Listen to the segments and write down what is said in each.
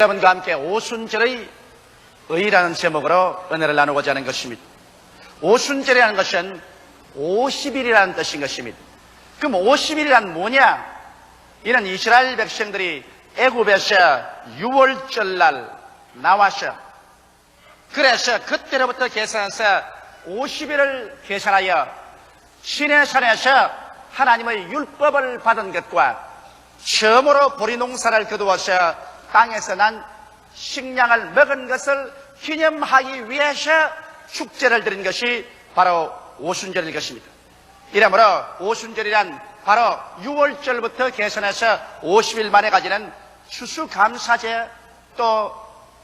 여러분과 함께 오순절의 의라는 제목으로 은혜를 나누고자 하는 것입니다. 오순절이라는 것은 50일이라는 뜻인 것입니다. 그럼 50일이란 뭐냐? 이는 이스라엘 백성들이 애굽에서 6월절날 나와서 그래서 그때로부터 계산해서 50일을 계산하여 시내산에서 하나님의 율법을 받은 것과 처음으로 보리농사를 거두어서 땅에서 난 식량을 먹은 것을 기념하기 위해서 축제를 드린 것이 바로 오순절일 것입니다. 이러므로 오순절이란 바로 6월절부터 계산해서 50일 만에 가지는 추수감사제, 또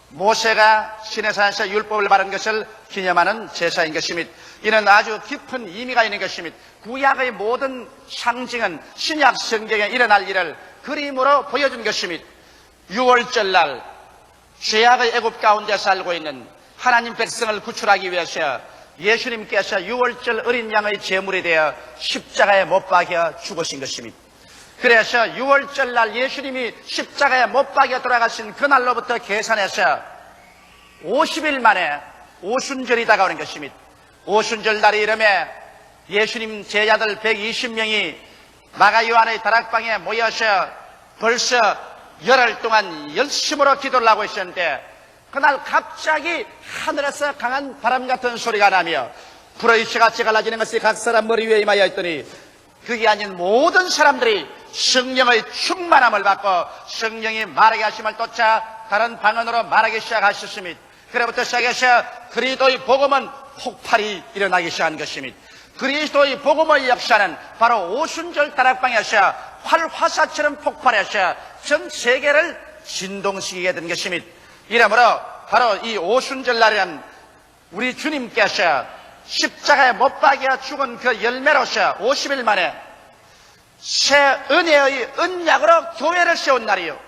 모세가 시내산에서 율법을 받은 것을 기념하는 제사인 것입니다. 이는 아주 깊은 의미가 있는 것입니다. 구약의 모든 상징은 신약 성경에 일어날 일을 그림으로 보여준 것입니다. 6월절날 죄악의 애굽 가운데 살고 있는 하나님 백성을 구출하기 위해서 예수님께서 6월절 어린 양의 제물이 되어 십자가에 못 박혀 죽으신 것입니다. 그래서 6월절날 예수님이 십자가에 못 박혀 돌아가신 그날로부터 계산해서 50일 만에 오순절이 다가오는 것입니다. 오순절 날이 이름에 예수님 제자들 120명이 마가 요한의 다락방에 모여서 벌써 열흘 동안 열심으로 기도를 하고 있었는데 그날 갑자기 하늘에서 강한 바람 같은 소리가 나며 불의 쇠같이 갈라지는 것이 각 사람 머리 위에 임하여 있더니 그게 아닌 모든 사람들이 성령의 충만함을 받고 성령이 말하게 하심을 쫓아 다른 방언으로 말하기 시작하셨습니다. 그로부터 시작해서 그리스도의 복음은 폭발이 일어나기 시작한 것입니다. 그리스도의 복음의 역사는 바로 오순절 다락방에서 활화사처럼 폭발해서 전 세계를 진동시키게 된 것입니다. 이러므로 바로 이 오순절 날에는 우리 주님께서 십자가에 못 박여 죽은 그 열매로서 50일 만에 새 은혜의 언약으로 교회를 세운 날이요,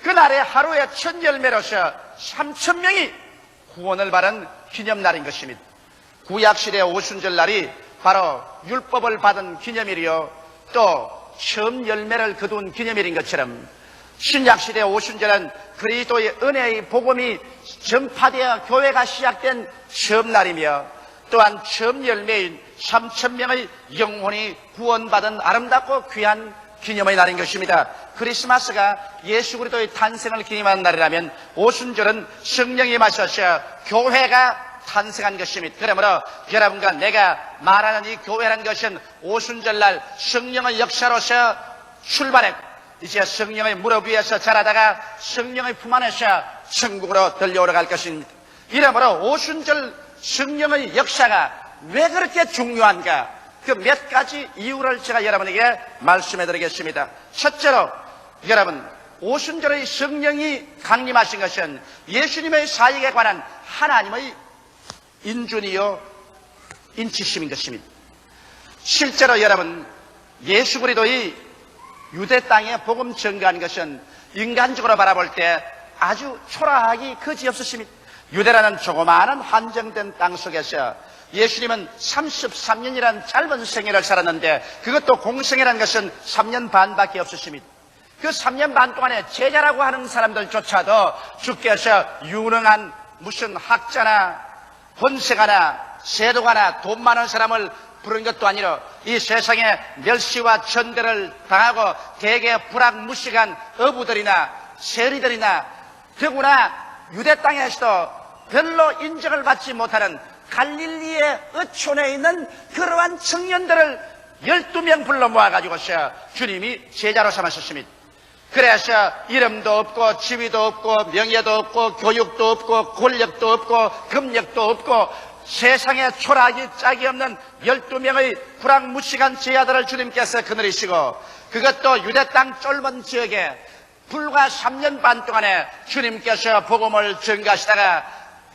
그날에 하루에 첫 열매로서 3,000명이 구원을 받은 기념날인 것입니다. 구약시대 오순절 날이 바로 율법을 받은 기념일이요, 또 처음 열매를 거둔 기념일인 것처럼 신약시대 오순절은 그리스도의 은혜의 복음이 전파되어 교회가 시작된 처음 날이며 또한 처음 열매인 3,000명의 영혼이 구원받은 아름답고 귀한 기념의 날인 것입니다. 크리스마스가 예수 그리스도의 탄생을 기념하는 날이라면 오순절은 성령이 마셔서 교회가 탄생한 것입니다. 그러므로 여러분과 내가 말하는 이 교회라는 것은 오순절날 성령의 역사로서 출발했고 이제 성령의 무릎 위에서 자라다가 성령의 품 안에서 천국으로 들려오러 갈 것입니다. 이러므로 오순절 성령의 역사가 왜 그렇게 중요한가, 그 몇 가지 이유를 제가 여러분에게 말씀해 드리겠습니다. 첫째로 여러분, 오순절의 성령이 강림하신 것은 예수님의 사역에 관한 하나님의 인준이요 인치심인 것입니다. 실제로 여러분, 예수 그리스도의 유대 땅에 복음 전가한 것은 인간적으로 바라볼 때 아주 초라하기 그지없으십니다. 유대라는 조그마한 한정된 땅 속에서 예수님은 33년이라는 짧은 생애를 살았는데 그것도 공생애라는 것은 3년 반밖에 없으십니다. 그 3년 반 동안에 제자라고 하는 사람들조차도 주께서 유능한 무슨 학자나 권세가나 세도가나 돈 많은 사람을 부른 것도 아니라 이 세상에 멸시와 천대를 당하고 대개 불악무식한 어부들이나 세리들이나 더구나 유대 땅에서도 별로 인정을 받지 못하는 갈릴리의 어촌에 있는 그러한 청년들을 12명 불러 모아가지고서 주님이 제자로 삼으셨습니다. 그래서 이름도 없고 지위도 없고 명예도 없고 교육도 없고 권력도 없고 금력도 없고 세상에 초라하기 짝이 없는 12명의 불악무식한 제자들을 주님께서 거느리시고 그것도 유대 땅 쫄먼 지역에 불과 3년 반 동안에 주님께서 복음을 전가하시다가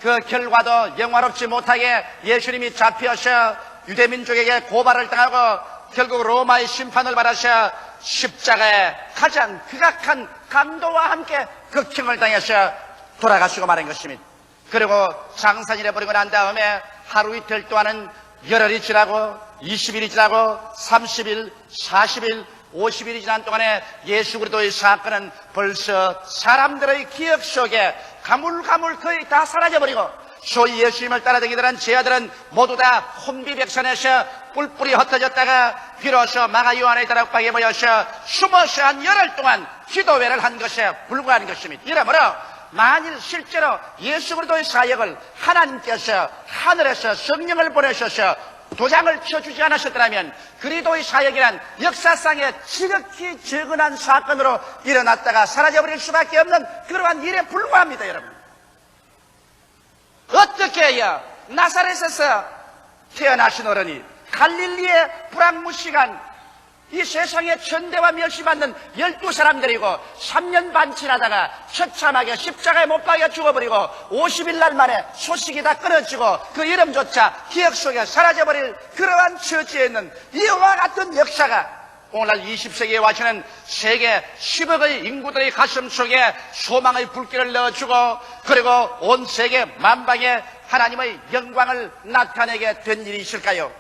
그 결과도 영화롭지 못하게 예수님이 잡혀서 유대민족에게 고발을 당하고 결국 로마의 심판을 받아서 십자가에 가장 극악한 강도와 함께 극형을 당해서 돌아가시고 말한 것입니다. 그리고 장사일에 버리고 난 다음에 하루 이틀 동안은 열흘이 지나고 20일이 지나고 30일, 40일, 50일이 지난 동안에 예수 그리스도의 사건은 벌써 사람들의 기억 속에 가물가물 거의 다 사라져버리고, 소위 예수님을 따라다니던 제자들은 모두 다 혼비백산에서 뿔뿔이 흩어졌다가 비로소 마가 요한의 다락방에 모여서 숨어서 한 열흘 동안 기도회를 한 것에 불과한 것입니다. 이러므로 만일 실제로 예수 그리스도의 사역을 하나님께서 하늘에서 성령을 보내셔서 도장을 쳐주지 않으셨더라면 그리스도의 사역이란 역사상에 지극히 적은한 사건으로 일어났다가 사라져버릴 수밖에 없는 그러한 일에 불과합니다. 여러분, 어떻게 해야 나사렛에서 태어나신 어른이 갈릴리의 불황무시간 이 세상에 천대와 멸시받는 12사람들이고 3년 반 지나다가 처참하게 십자가에 못 박여 죽어버리고 50일 날 만에 소식이 다 끊어지고 그 이름조차 기억 속에 사라져버릴 그러한 처지에 있는 이와 같은 역사가 오늘날 20세기에 와서는 세계 10억의 인구들의 가슴 속에 소망의 불길을 넣어주고, 그리고 온 세계 만방에 하나님의 영광을 나타내게 된 일이 있을까요?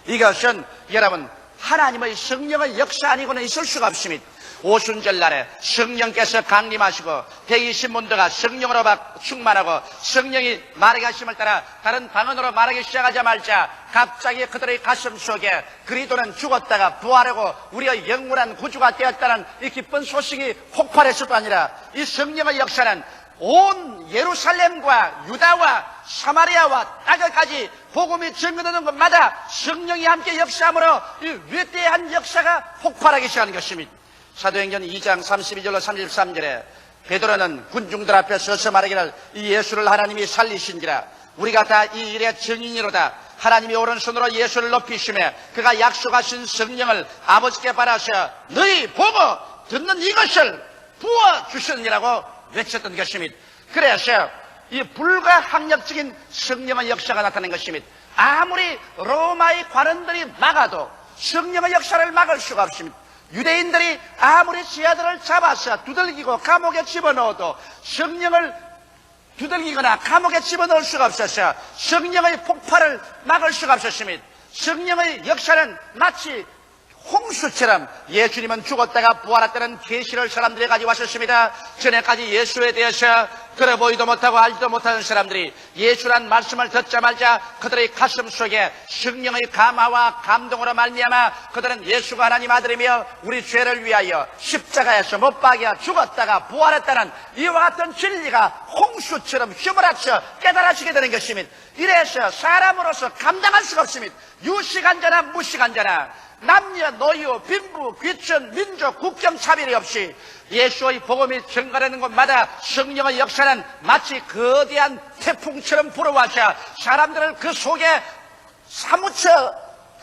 이것은 여러분 하나님의 성령의 역사 아니고는 있을 수가 없습니다. 오순절 날에 성령께서 강림하시고 대의신문도가 성령으로 충만하고 성령이 말하게 하심을 따라 다른 방언으로 말하기 시작하자마자 갑자기 그들의 가슴 속에 그리스도는 죽었다가 부활하고 우리의 영원한 구주가 되었다는 이 기쁜 소식이 폭발했을 뿐 아니라 이 성령의 역사는 온 예루살렘과 유다와 사마리아와 땅까지 복음이 증거되는 곳마다 성령이 함께 역사함으로 이 위대한 역사가 폭발하기 시작한 것입니다. 사도행전 2장 32절로 33절에 베드로는 군중들 앞에 서서 말하기를 이 예수를 하나님이 살리신지라 우리가 다 이 일의 증인이로다. 하나님이 오른손으로 예수를 높이시며 그가 약속하신 성령을 아버지께 받아서 너희 보고 듣는 이것을 부어주시느니라고 외쳤던 것입니다. 그래서 이 불가항력적인 성령의 역사가 나타난 것입니다. 아무리 로마의 관원들이 막아도 성령의 역사를 막을 수가 없습니다. 유대인들이 아무리 제자들을 잡아서 두들기고 감옥에 집어넣어도 성령을 두들기거나 감옥에 집어넣을 수가 없어서 성령의 폭발을 막을 수가 없었습니다. 성령의 역사는 마치 홍수처럼 예수님은 죽었다가 부활했다는 계시를 사람들이 가지고 왔었습니다. 전에까지 예수에 대해서 들어보지도 못하고 알지도 못하는 사람들이 예수란 말씀을 듣자마자 그들의 가슴 속에 성령의 감화와 감동으로 말미암아 그들은 예수가 하나님 아들이며 우리 죄를 위하여 십자가에서 못 박여 죽었다가 부활했다는 이와 같은 진리가 홍수처럼 휘몰아쳐 깨달아지게 되는 것입니다. 이래서 사람으로서 감당할 수가 없습니다. 유시간자나 무시간자나 남녀노소 빈부 귀천 민족 국경 차별이 없이 예수의 복음이 증가되는 곳마다 성령의 역사는 마치 거대한 태풍처럼 불어와서 사람들을 그 속에 사무쳐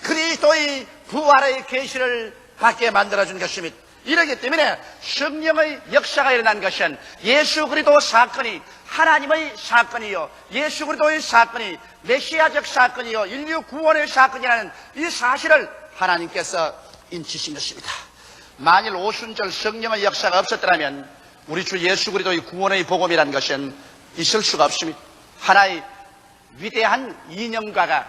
그리스도의 부활의 계시를 받게 만들어준 것입니다. 이러기 때문에 성령의 역사가 일어난 것은 예수 그리스도 사건이 하나님의 사건이요 예수 그리스도의 사건이 메시아적 사건이요 인류 구원의 사건이라는 이 사실을 하나님께서 인치신 것입니다. 만일 오순절 성령의 역사가 없었더라면 우리 주 예수 그리스도의 구원의 복음이라는 것은 있을 수가 없습니다. 하나의 위대한 이념가가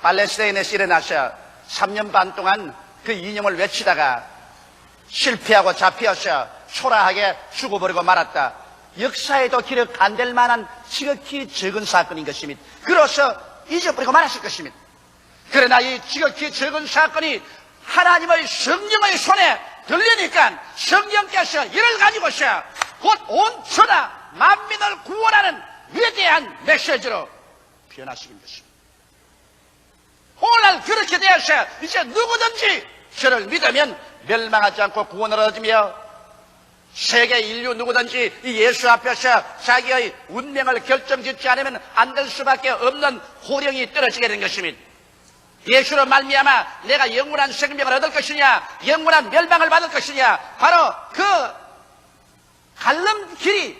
팔레스타인에서 일어나서 3년 반 동안 그 이념을 외치다가 실패하고 잡혀서 초라하게 죽어버리고 말았다. 역사에도 기록 안 될 만한 지극히 적은 사건인 것입니다. 그래서 잊어버리고 말았을 것입니다. 그러나 이 지극히 적은 사건이 하나님의 성령의 손에 들리니까 성령께서 이를 가지고서 곧 온 천하 만민을 구원하는 위대한 메시지로 변화시킨 것입니다. 오늘날 그렇게 되어서 이제 누구든지 저를 믿으면 멸망하지 않고 구원을 얻으며 세계 인류 누구든지 이 예수 앞에서 자기의 운명을 결정짓지 않으면 안 될 수밖에 없는 호령이 떨어지게 된 것입니다. 예수로 말미암아 내가 영원한 생명을 얻을 것이냐 영원한 멸망을 받을 것이냐 바로 그 갈림길이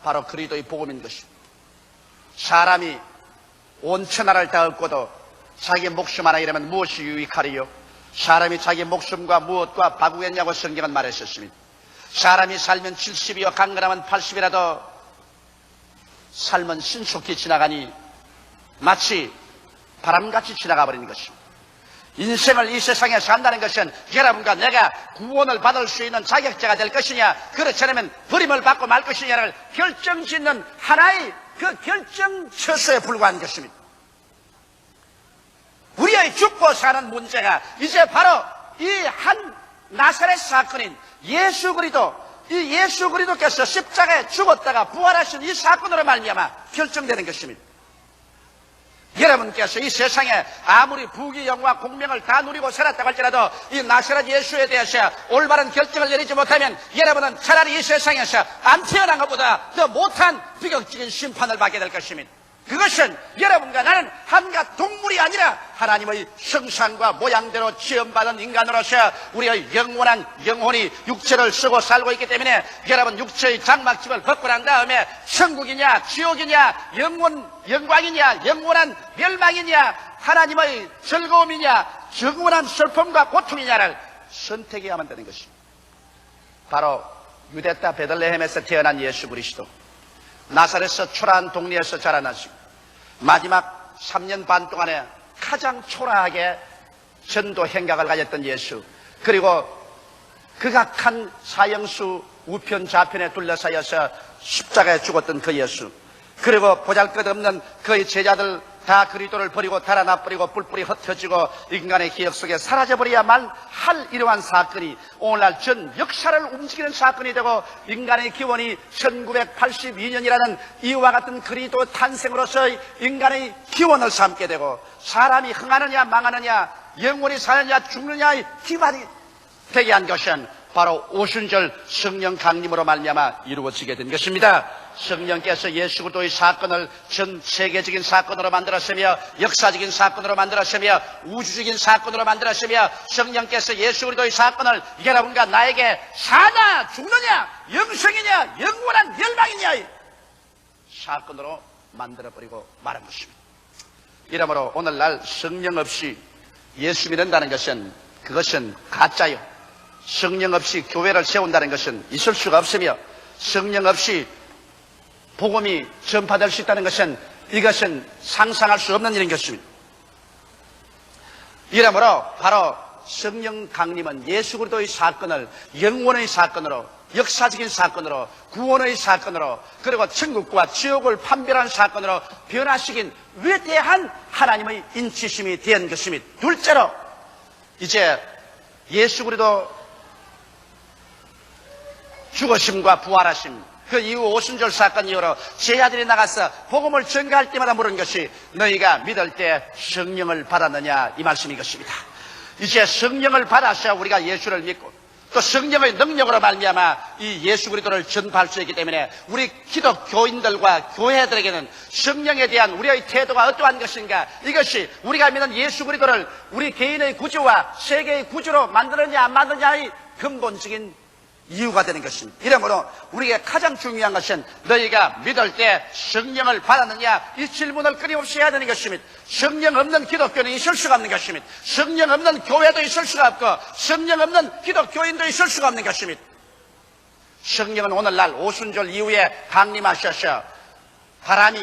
바로 그리스도의 복음인 것입니다. 사람이 온 천하를 다 얻고도 자기 목숨 하나 잃으면 무엇이 유익하리요? 사람이 자기 목숨과 무엇과 바꾸겠냐고 성경은 말했었습니다. 사람이 살면 70이요 강건하면 80이라도 삶은 신속히 지나가니 마치 바람같이 지나가 버리는 것입니다. 인생을 이 세상에 산다는 것은 여러분과 내가 구원을 받을 수 있는 자격자가 될 것이냐, 그렇지 않으면 버림을 받고 말 것이냐를 결정짓는 하나의 그 결정처서에 불과한 것입니다. 우리의 죽고 사는 문제가 이제 바로 이 한 나사렛 사건인 예수 그리스도, 이 예수 그리스도께서 십자가에 죽었다가 부활하신 이 사건으로 말미암아 결정되는 것입니다. 여러분께서 이 세상에 아무리 부귀영화 공명을 다 누리고 살았다고 할지라도 이 나사렛 예수에 대해서 올바른 결정을 내리지 못하면 여러분은 차라리 이 세상에서 안 태어난 것보다 더 못한 비극적인 심판을 받게 될 것입니다. 그것은 여러분과 나는 한갓 동물이 아니라 하나님의 형상과 모양대로 지음받은 인간으로서 우리의 영원한 영혼이 육체를 쓰고 살고 있기 때문에 여러분 육체의 장막집을 벗고 난 다음에 천국이냐 지옥이냐 영광이냐 영원한 멸망이냐 하나님의 즐거움이냐 영원한 슬픔과 고통이냐를 선택해야만 되는 것입니다. 바로 유대 땅 베들레헴에서 태어난 예수 그리스도, 나사렛에서 초라한 동네에서 자라나시고 마지막 3년 반 동안에 가장 초라하게 전도 행각을 가졌던 예수, 그리고 극악한 사형수 우편 좌편에 둘러싸여서 십자가에 죽었던 그 예수, 그리고 보잘것없는 그의 제자들 다 그리스도를 버리고 달아나버리고 뿔뿔이 흩어지고 인간의 기억 속에 사라져버려야만 할 이러한 사건이 오늘날 전 역사를 움직이는 사건이 되고 인간의 기원이 1982년이라는 이와 같은 그리스도 탄생으로서 인간의 기원을 삼게 되고 사람이 흥하느냐 망하느냐 영원히 사느냐 죽느냐의 기반이 되게 한 것은 바로 오순절 성령 강림으로 말미암아 이루어지게 된 것입니다. 성령께서 예수 그리스도의 사건을 전 세계적인 사건으로 만들었으며 역사적인 사건으로 만들었으며 우주적인 사건으로 만들었으며 성령께서 예수 그리스도의 사건을 여러분과 나에게 사냐 죽느냐 영생이냐 영원한 멸망이냐의 사건으로 만들어버리고 말한 것입니다. 이러므로 오늘날 성령 없이 예수 믿는다는 것은 그것은 가짜요. 성령 없이 교회를 세운다는 것은 있을 수가 없으며 성령 없이 복음이 전파될 수 있다는 것은 이것은 상상할 수 없는 일인 것입니다. 이러므로 바로 성령 강림은 예수 그리스도의 사건을 영원의 사건으로, 역사적인 사건으로, 구원의 사건으로, 그리고 천국과 지옥을 판별한 사건으로 변화시킨 위대한 하나님의 인치심이 된 것입니다. 둘째로 이제 예수 그리스도 죽으심과 부활하심, 그 이후 오순절 사건 이후로 제자들이 나가서 복음을 전가할 때마다 물은 것이 너희가 믿을 때 성령을 받았느냐 이 말씀인 것입니다. 이제 성령을 받아서 우리가 예수를 믿고 또 성령의 능력으로 말미암아 이 예수 그리스도를 전파할 수 있기 때문에 우리 기독교인들과 교회들에게는 성령에 대한 우리의 태도가 어떠한 것인가, 이것이 우리가 믿는 예수 그리스도를 우리 개인의 구주와 세계의 구주로 만드느냐 안 만드느냐의 근본적인 이유가 되는 것입니다. 이러므로 우리에게 가장 중요한 것은 너희가 믿을 때 성령을 받았느냐 이 질문을 끊임없이 해야 되는 것입니다. 성령 없는 기독교는 있을 수가 없는 것입니다. 성령 없는 교회도 있을 수가 없고 성령 없는 기독교인도 있을 수가 없는 것입니다. 성령은 오늘날 오순절 이후에 강림하셔서 바람이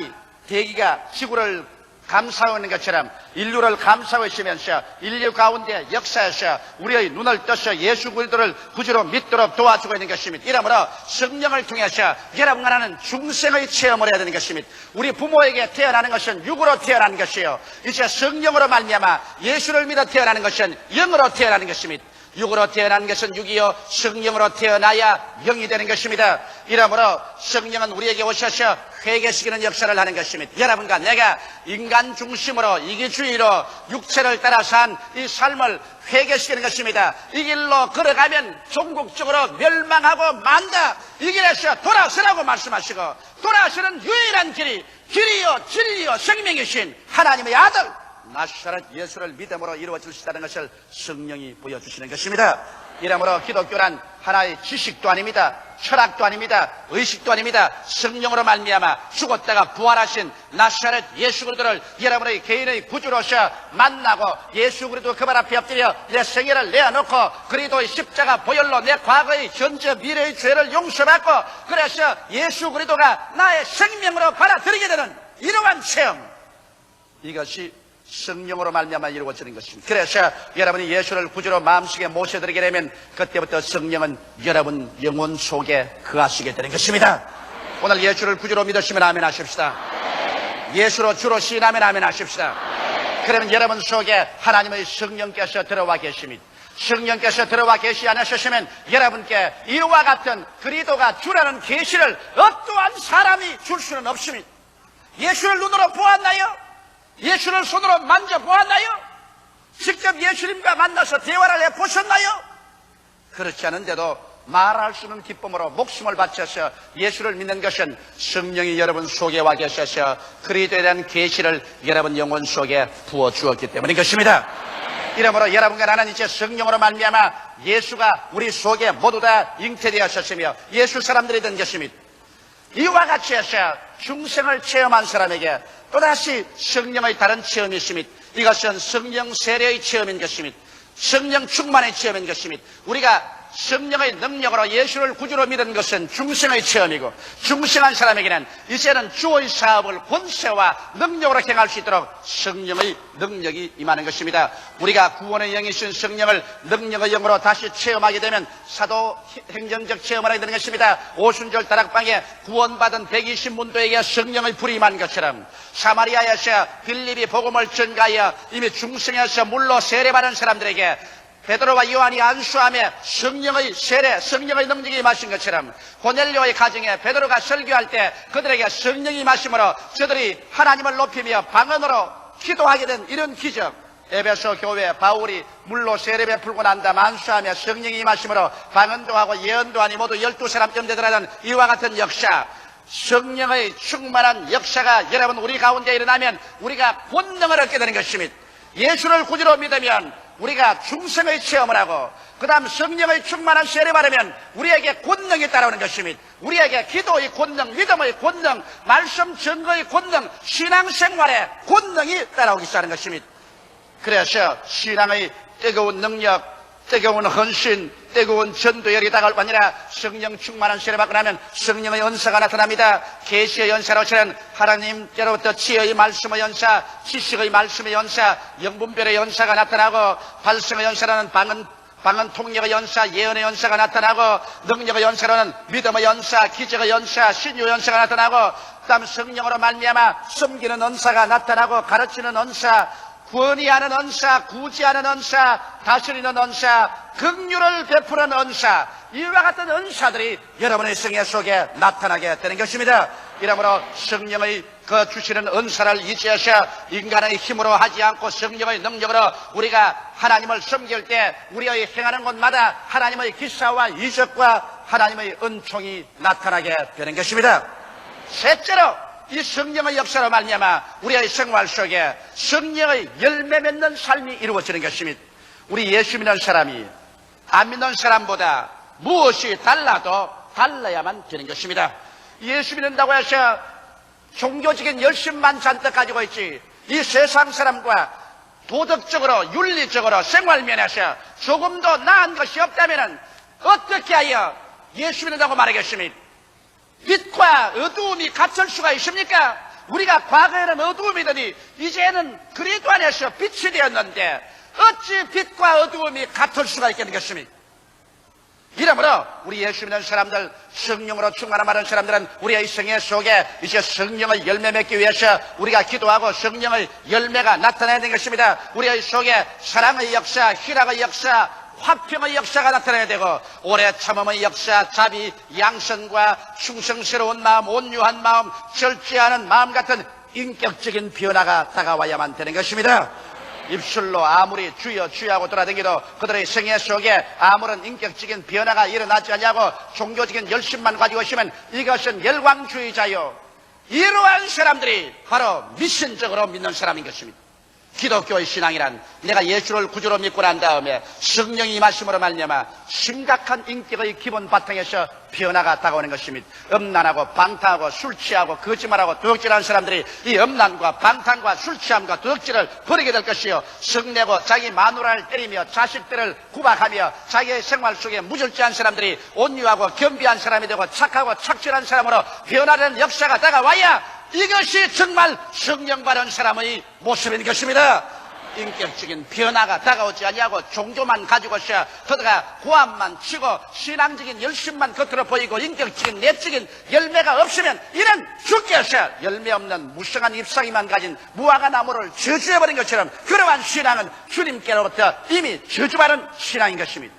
대기가 지구를 감싸고 있는 것처럼 인류를 감싸고 있으면서 인류 가운데 역사에서 우리의 눈을 떠서 예수 그리스도를 구주로 믿도록 도와주고 있는 것입니다. 이러므로 성령을 통해서 여러분과 나는 중생의 체험을 해야 되는 것입니다. 우리 부모에게 태어나는 것은 육으로 태어나는 것이요, 이제 성령으로 말미암아 예수를 믿어 태어나는 것은 영으로 태어나는 것입니다. 육으로 태어난 것은 육이요 성령으로 태어나야 영이 되는 것입니다. 이러므로 성령은 우리에게 오셔서 회개시키는 역사를 하는 것입니다. 여러분과 내가 인간 중심으로 이기주의로 육체를 따라 산 이 삶을 회개시키는 것입니다. 이 길로 걸어가면 종국적으로 멸망하고 만다, 이 길에서 돌아서라고 말씀하시고 돌아서는 유일한 길이요 진리요 생명이신 하나님의 아들 나사렛 예수를 믿음으로 이루어질 수 있다는 것을 성령이 보여주시는 것입니다. 이러므로 기독교란 하나의 지식도 아닙니다. 철학도 아닙니다. 의식도 아닙니다. 성령으로 말미암아 죽었다가 부활하신 나사렛 예수 그리스도를 여러분의 개인의 구주로서 만나고 예수 그리스도 그 발 앞에 엎드려 내 생애를 내어놓고 그리스도의 십자가 보혈로 내 과거의 현재 미래의 죄를 용서받고 그래서 예수 그리스도가 나의 생명으로 받아들이게 되는 이러한 체험, 이것이 성령으로 말미암아 이루어지는 것입니다. 그래서 여러분이 예수를 구주로 마음속에 모셔드리게 되면 그때부터 성령은 여러분 영혼 속에 거하시게 되는 것입니다. 오늘 예수를 구주로 믿으시면 아멘 하십시다. 예수로 주로 시인하면 아멘 하십시다. 그러면 여러분 속에 하나님의 성령께서 들어와 계십니다. 성령께서 들어와 계시 않으셨으면 여러분께 이와 같은 그리스도가 주라는 계시를 어떠한 사람이 줄 수는 없습니다. 예수를 눈으로 보았나요? 예수를 손으로 만져보았나요? 직접 예수님과 만나서 대화를 해보셨나요? 그렇지 않은데도 말할 수 없는 기쁨으로 목숨을 바쳐서 예수를 믿는 것은 성령이 여러분 속에 와 계셔서 그리스도에 대한 계시를 여러분 영혼 속에 부어주었기 때문인 것입니다. 이러므로 여러분과 나는 이제 성령으로 말미암아 예수가 우리 속에 모두 다 잉태되었었으며 예수 사람들이 된 것입니다. 이와 같이 해서 중생을 체험한 사람에게 또다시 성령의 다른 체험이 있습니다. 이것은 성령 세례의 체험인 것입니다. 성령 충만의 체험인 것입니다. 우리가 성령의 능력으로 예수를 구주로 믿은 것은 중생의 체험이고 중생한 사람에게는 이제는 주의 사업을 권세와 능력으로 행할 수 있도록 성령의 능력이 임하는 것입니다. 우리가 구원의 영이신 성령을 능력의 영으로 다시 체험하게 되면 사도 행정적 체험을 하게 되는 것입니다. 오순절 다락방에 구원받은 120문도에게 성령의 불이 임한 것처럼 사마리아에서 빌립이 복음을 전가하여 이미 중생에서 물로 세례받은 사람들에게 베드로와 요한이 안수함에 성령의 세례, 성령의 능력이 임하신 것처럼 고넬료의 가정에 베드로가 설교할 때 그들에게 성령이 임하심으로 저들이 하나님을 높이며 방언으로 기도하게 된 이런 기적. 에베소 교회 바울이 물로 세례 베풀고 난 다음 안수하며 성령이 임하심으로 방언도 하고 예언도 하니 모두 12사람쯤 되더라는 이와 같은 역사, 성령의 충만한 역사가 여러분 우리 가운데 일어나면 우리가 권능을 얻게 되는 것입니다. 예수를 구주로 믿으면 우리가 중생의 체험을 하고 그 다음 성령의 충만한 세례 받으면 우리에게 권능이 따라오는 것입니다. 우리에게 기도의 권능, 믿음의 권능, 말씀 증거의 권능, 신앙생활의 권능이 따라오기 시작하는 것입니다. 그래서 신앙의 뜨거운 능력, 뜨거운 헌신, 뜨거운 전도열이 다가올 뿐 아니라 성령 충만한 세례 받고 나면 성령의 은사가 나타납니다. 계시의 연사로 저는 하나님께로부터 지혜의 말씀의 연사, 지식의 말씀의 연사, 영분별의 연사가 나타나고 발성의 연사라는 방언 통역의 연사, 예언의 연사가 나타나고 능력의 연사로는 믿음의 연사, 기적의 연사, 신유의 연사가 나타나고 그다음 성령으로 말미암아 섬기는 은사가 나타나고 가르치는 은사, 구원이하는 은사, 구제하는 은사, 다스리는 은사, 긍휼을 베푸는 은사, 이와 같은 은사들이 여러분의 생애 속에 나타나게 되는 것입니다. 이러므로 성령의 그 주시는 은사를 이제서 인간의 힘으로 하지 않고 성령의 능력으로 우리가 하나님을 섬길 때 우리의 행하는 곳마다 하나님의 기사와 이적과 하나님의 은총이 나타나게 되는 것입니다. 셋째로 이 성령의 역사로 말미암아 우리의 생활 속에 성령의 열매 맺는 삶이 이루어지는 것입니다. 우리 예수 믿는 사람이 안 믿는 사람보다 무엇이 달라도 달라야만 되는 것입니다. 예수 믿는다고 해서 종교적인 열심만 잔뜩 가지고 있지 이 세상 사람과 도덕적으로 윤리적으로 생활면에서 조금 더 나은 것이 없다면 어떻게 하여 예수 믿는다고 말하겠습니까? 빛과 어두움이 같을 수가 있습니까? 우리가 과거에는 어두움이더니 이제는 그리스도 안에서 빛이 되었는데 어찌 빛과 어두움이 같을 수가 있겠습니까? 이러므로 우리 예수 믿는 사람들, 성령으로 충만한 많은 사람들은 우리의 생애 속에 이제 성령의 열매 맺기 위해서 우리가 기도하고 성령의 열매가 나타나야 되는 것입니다. 우리의 속에 사랑의 역사, 희락의 역사, 화평의 역사가 나타나야 되고 오래 참음의 역사, 자비, 양선과 충성스러운 마음, 온유한 마음, 절제하는 마음 같은 인격적인 변화가 다가와야만 되는 것입니다. 입술로 아무리 주여 주여 하고 돌아다니도 그들의 생애 속에 아무런 인격적인 변화가 일어나지 않냐고 종교적인 열심만 가지고 있으면 이것은 열광주의자요, 이러한 사람들이 바로 미신적으로 믿는 사람인 것입니다. 기독교의 신앙이란 내가 예수를 구주로 믿고 난 다음에 성령이 임하심으로 말미암아 심각한 인격의 기본 바탕에서 변화가 다가오는 것입니다. 음란하고 방탕하고 술 취하고 거짓말하고 도둑질하는 사람들이 이 음란과 방탕과 술 취함과 도둑질을 버리게 될 것이요, 성내고 자기 마누라를 때리며 자식들을 구박하며 자기의 생활 속에 무절제한 사람들이 온유하고 겸비한 사람이 되고 착하고 착실한 사람으로 변화되는 역사가 다가와야 이것이 정말 성령 받은 사람의 모습인 것입니다. 인격적인 변화가 다가오지 아니하고 종교만 가지고서 그다가 고함만 치고 신앙적인 열심만 겉으로 보이고 인격적인 내적인 열매가 없으면 이는 주께서 열매 없는 무성한 잎사귀만 가진 무화과 나무를 저주해버린 것처럼 그러한 신앙은 주님께로부터 이미 저주받은 신앙인 것입니다.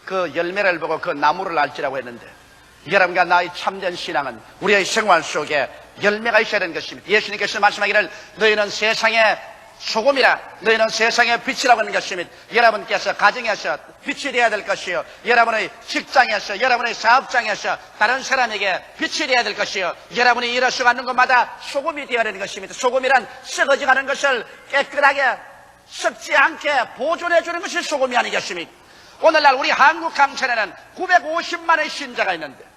그 열매를 보고 그 나무를 알지라고 했는데 여러분과 나의 참된 신앙은 우리의 생활 속에 열매가 있어야 되는 것입니다. 예수님께서 말씀하기를 너희는 세상의 소금이라 너희는 세상의 빛이라고 하는 것입니다. 여러분께서 가정에서 빛이 되어야 될 것이요, 여러분의 직장에서 여러분의 사업장에서 다른 사람에게 빛이 되어야 될 것이요, 여러분이 일어서가는 곳마다 소금이 되어야 되는 것입니다. 소금이란 썩어져가는 것을 깨끗하게 썩지 않게 보존해 주는 것이 소금이 아니겠습니까? 오늘날 우리 한국 강천에는 950만의 신자가 있는데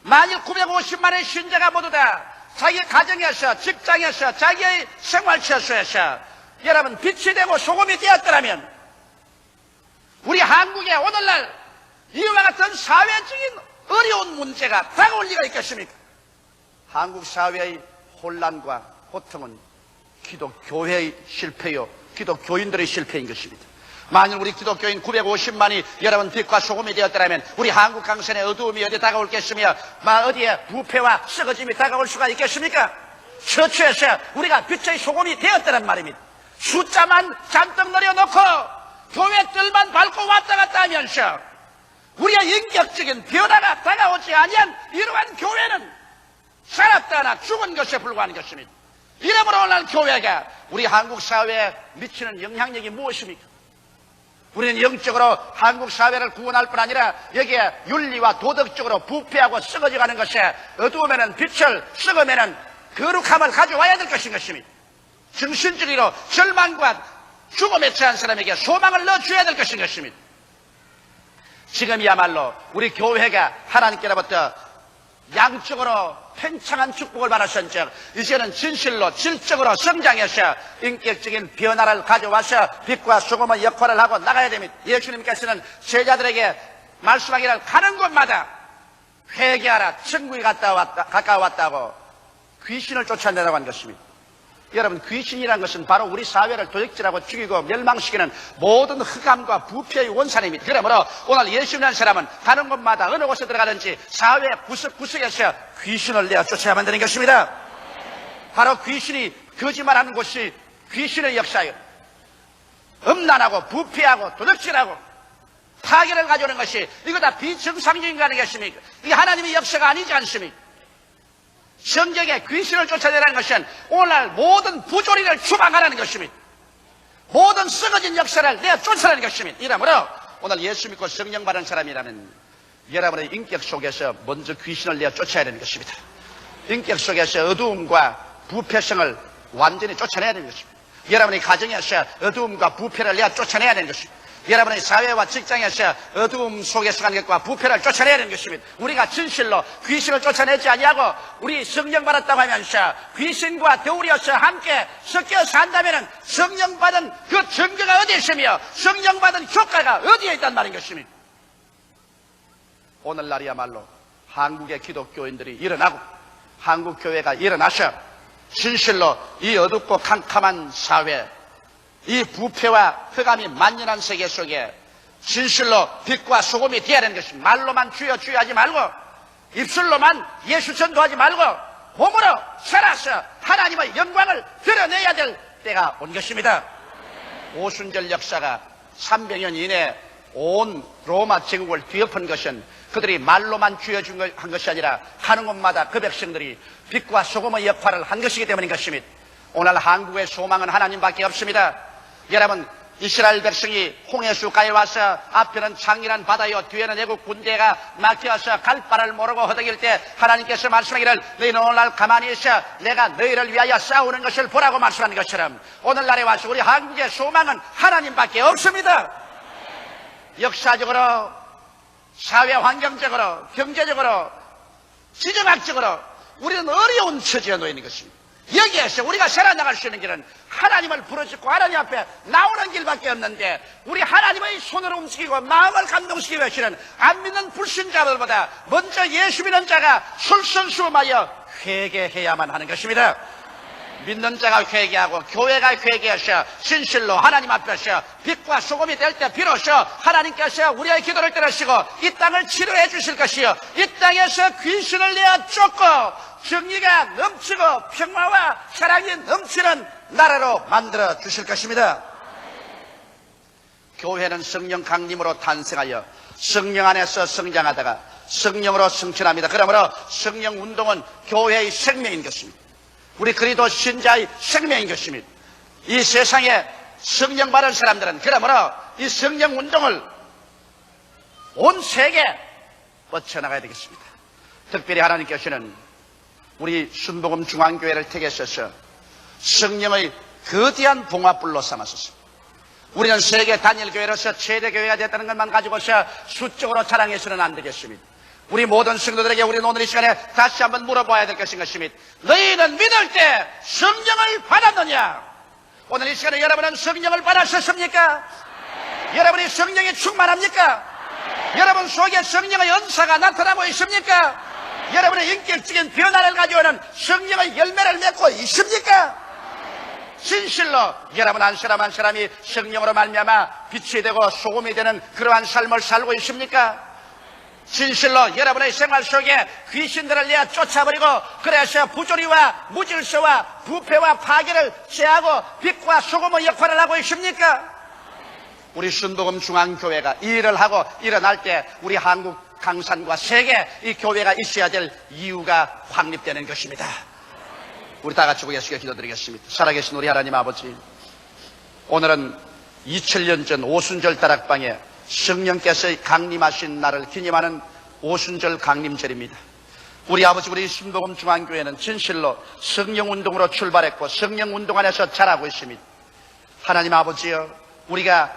만일 950만의 신자가 모두 다 자기 가정에서 직장에서 자기의 생활처소에서 여러분 빛이 되고 소금이 되었더라면 우리 한국에 오늘날 이와 같은 사회적인 어려운 문제가 다가올 리가 있겠습니까? 한국 사회의 혼란과 고통은 기독교회의 실패요, 기독교인들의 실패인 것입니다. 만일 우리 기독교인 950만이 여러분 빛과 소금이 되었더라면 우리 한국 강선의 어두움이 어디 다가올겠으며 어디에 부패와 썩어짐이 다가올 수가 있겠습니까? 처처에서 우리가 빛의 소금이 되었다는 말입니다. 숫자만 잔뜩 늘여놓고 교회들만 밟고 왔다 갔다 하면서 우리의 인격적인 변화가 다가오지 아니한 이러한 교회는 살았다 하나 죽은 것에 불과한 것입니다. 이러므로 오늘 교회가 우리 한국 사회에 미치는 영향력이 무엇입니까? 우리는 영적으로 한국 사회를 구원할 뿐 아니라 여기에 윤리와 도덕적으로 부패하고 썩어져가는 것에 어두움에는 빛을, 썩음에는 거룩함을 가져와야 될 것인 것입니다. 정신적으로 절망과 죽음에 처한 사람에게 소망을 넣어줘야 될 것인 것입니다. 지금이야말로 우리 교회가 하나님께로부터 양적으로 팽창한 축복을 받았은즉 이제는 진실로 질적으로 성장해서 인격적인 변화를 가져와서 빛과 소금의 역할을 하고 나가야 됩니다. 예수님께서는 제자들에게 말씀하기를 가는 곳마다 회개하라, 천국이 가까워 왔다고 귀신을 쫓아내라고 한 것입니다. 여러분, 귀신이라는 것은 바로 우리 사회를 도적질하고 죽이고 멸망시키는 모든 흑암과 부패의 원산입니다. 그러므로 오늘 예수님이라는 사람은 가는 곳마다 어느 곳에 들어가든지 사회 구석구석에서 귀신을 내어 쫓아야만 되는 것입니다. 바로 귀신이 거짓말하는 곳이 귀신의 역사예요. 음란하고 부패하고 도적질하고 파괴를 가져오는 것이 이거 다 비정상적인 거 아니겠습니까? 이게 하나님의 역사가 아니지 않습니까? 성경에 귀신을 쫓아내라는 것은 오늘날 모든 부조리를 추방하라는 것입니다. 모든 썩어진 역사를 내어 쫓아내는 것입니다. 이러므로 오늘 예수 믿고 성령 받은 사람이라면 여러분의 인격 속에서 먼저 귀신을 내어 쫓아야 되는 것입니다. 인격 속에서 어두움과 부패성을 완전히 쫓아내야 되는 것입니다. 여러분의 가정에서 어두움과 부패를 내어 쫓아내야 되는 것입니다. 여러분의 사회와 직장에서 어두움 속에서 가는 것과 부패를 쫓아내야 되는 것입니다. 우리가 진실로 귀신을 쫓아내지 아니하고 우리 성령 받았다고 하면서 귀신과 더불어서 함께 섞여 산다면 성령 받은 그 증거가 어디에 있으며 성령 받은 효과가 어디에 있단 말인 것입니다. 오늘날이야말로 한국의 기독교인들이 일어나고 한국 교회가 일어나서 진실로 이 어둡고 캄캄한 사회, 이 부패와 흑암이 만연한 세계 속에 진실로 빛과 소금이 되어야 되는 것입니다. 말로만 주여 주여 하지 말고 입술로만 예수 전도하지 말고 몸으로 살아서 하나님의 영광을 드러내야 될 때가 온 것입니다. 오순절 역사가 300년 이내에 온 로마 제국을 뒤엎은 것은 그들이 말로만 주여 한 것이 아니라 가는 곳마다 그 백성들이 빛과 소금의 역할을 한 것이기 때문인 것입니다. 오늘 한국의 소망은 하나님밖에 없습니다. 여러분, 이스라엘 백성이 홍해수가에 와서 앞에는 장렬한 바다요 뒤에는 애국 군대가 막혀서 갈 바를 모르고 허덕일 때 하나님께서 말씀하기를 너희는 오늘날 가만히 있어 내가 너희를 위하여 싸우는 것을 보라고 말씀하는 것처럼 오늘날에 와서 우리 한국의 소망은 하나님밖에 없습니다. 역사적으로 사회 환경적으로 경제적으로 지정학적으로 우리는 어려운 처지에 놓여 있는 것입니다. 여기에서 우리가 살아나갈 수 있는 길은 하나님을 부르짖고 하나님 앞에 나오는 길밖에 없는데 우리 하나님의 손으로 움직이고 마음을 감동시키기 위해서는 안 믿는 불신자들보다 먼저 예수 믿는 자가 솔선수범하여 회개해야만 하는 것입니다. 믿는 자가 회개하고 교회가 회개하셔 진실로 하나님 앞에서 빛과 소금이 될 때 비로소 하나님께서 우리의 기도를 들으시고 이 땅을 치료해 주실 것이요 이 땅에서 귀신을 내어 쫓고 정의가 넘치고 평화와 사랑이 넘치는 나라로 만들어 주실 것입니다. 교회는 성령 강림으로 탄생하여 성령 안에서 성장하다가 성령으로 성천합니다. 그러므로 성령 운동은 교회의 생명인 것입니다. 우리 그리스도 신자의 생명인 것입니다. 이 세상에 성령 받은 사람들은 그러므로 이 성령 운동을 온 세계에 뻗쳐나가야 되겠습니다. 특별히 하나님께서는 우리 순복음 중앙교회를 택하셔서 성령의 거대한 봉화불로 삼으셨습니다. 우리는 세계 단일교회로서 최대교회가 됐다는 것만 가지고서 수적으로 자랑해서는 안 되겠습니다. 우리 모든 성도들에게 우리는 오늘 이 시간에 다시 한번 물어봐야 될 것입니다. 너희는 믿을 때 성령을 받았느냐? 오늘 이 시간에 여러분은 성령을 받으셨습니까? 여러분이 성령에 충만합니까? 여러분 속에 성령의 은사가 나타나고 있습니까? 여러분의 인격적인 변화를 가져오는 성령의 열매를 맺고 있습니까? 진실로 여러분 한 사람 한 사람이 성령으로 말미암아 빛이 되고 소금이 되는 그러한 삶을 살고 있습니까? 진실로 여러분의 생활 속에 귀신들을 내어 쫓아버리고 그래서 부조리와 무질서와 부패와 파괴를 제하고 빛과 소금의 역할을 하고 있습니까? 우리 순복음 중앙교회가 이 일을 하고 일어날 때 우리 한국 강산과 세계 이 교회가 있어야 될 이유가 확립되는 것입니다. 우리 다 같이 예수께 기도드리겠습니다. 살아계신 우리 하나님 아버지, 오늘은 2000년 전 오순절 다락방에 성령께서 강림하신 날을 기념하는 오순절 강림절입니다. 우리 아버지, 우리 순복음 중앙교회는 진실로 성령운동으로 출발했고 성령운동 안에서 자라고 있습니다. 하나님 아버지여, 우리가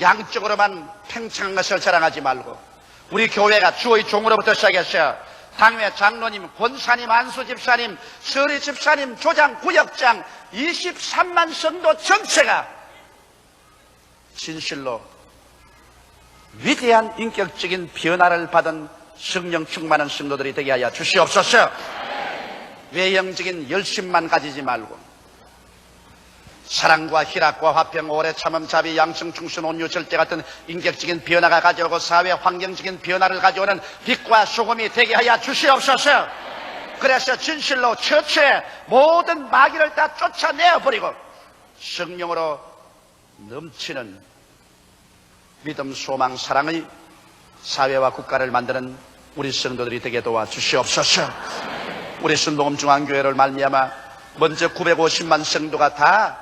양쪽으로만 팽창한 것을 자랑하지 말고 우리 교회가 주의 종으로부터 시작해서 당회 장로님, 권사님, 안수 집사님, 서리 집사님, 조장, 구역장 23만 성도 전체가 진실로 위대한 인격적인 변화를 받은 성령 충만한 성도들이 되게 하여 주시옵소서. 외형적인 열심만 가지지 말고 사랑과 희락과 화평, 오래 참음, 자비, 양성, 충신, 온유, 절대 같은 인격적인 변화가 가져오고 사회 환경적인 변화를 가져오는 빛과 소금이 되게 하여 주시옵소서. 그래서 진실로 처처에 모든 마귀를 다 쫓아내어버리고 성령으로 넘치는 믿음, 소망, 사랑의 사회와 국가를 만드는 우리 성도들이 되게 도와 주시옵소서. 우리 순복음 중앙교회를 말미암아 먼저 950만 성도가 다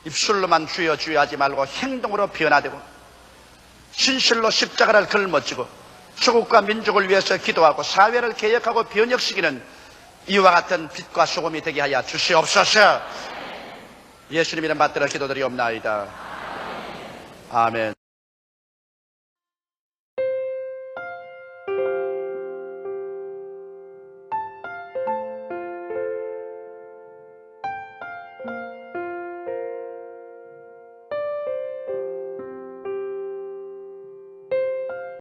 입술로만 주여 주여 하지 말고 행동으로 변화되고 진실로 십자가를 걸머쥐고 조국과 민족을 위해서 기도하고 사회를 개혁하고 변혁시키는 이와 같은 빛과 소금이 되게 하여 주시옵소서. 예수님 이름 받들어 기도드리옵나이다. 아멘.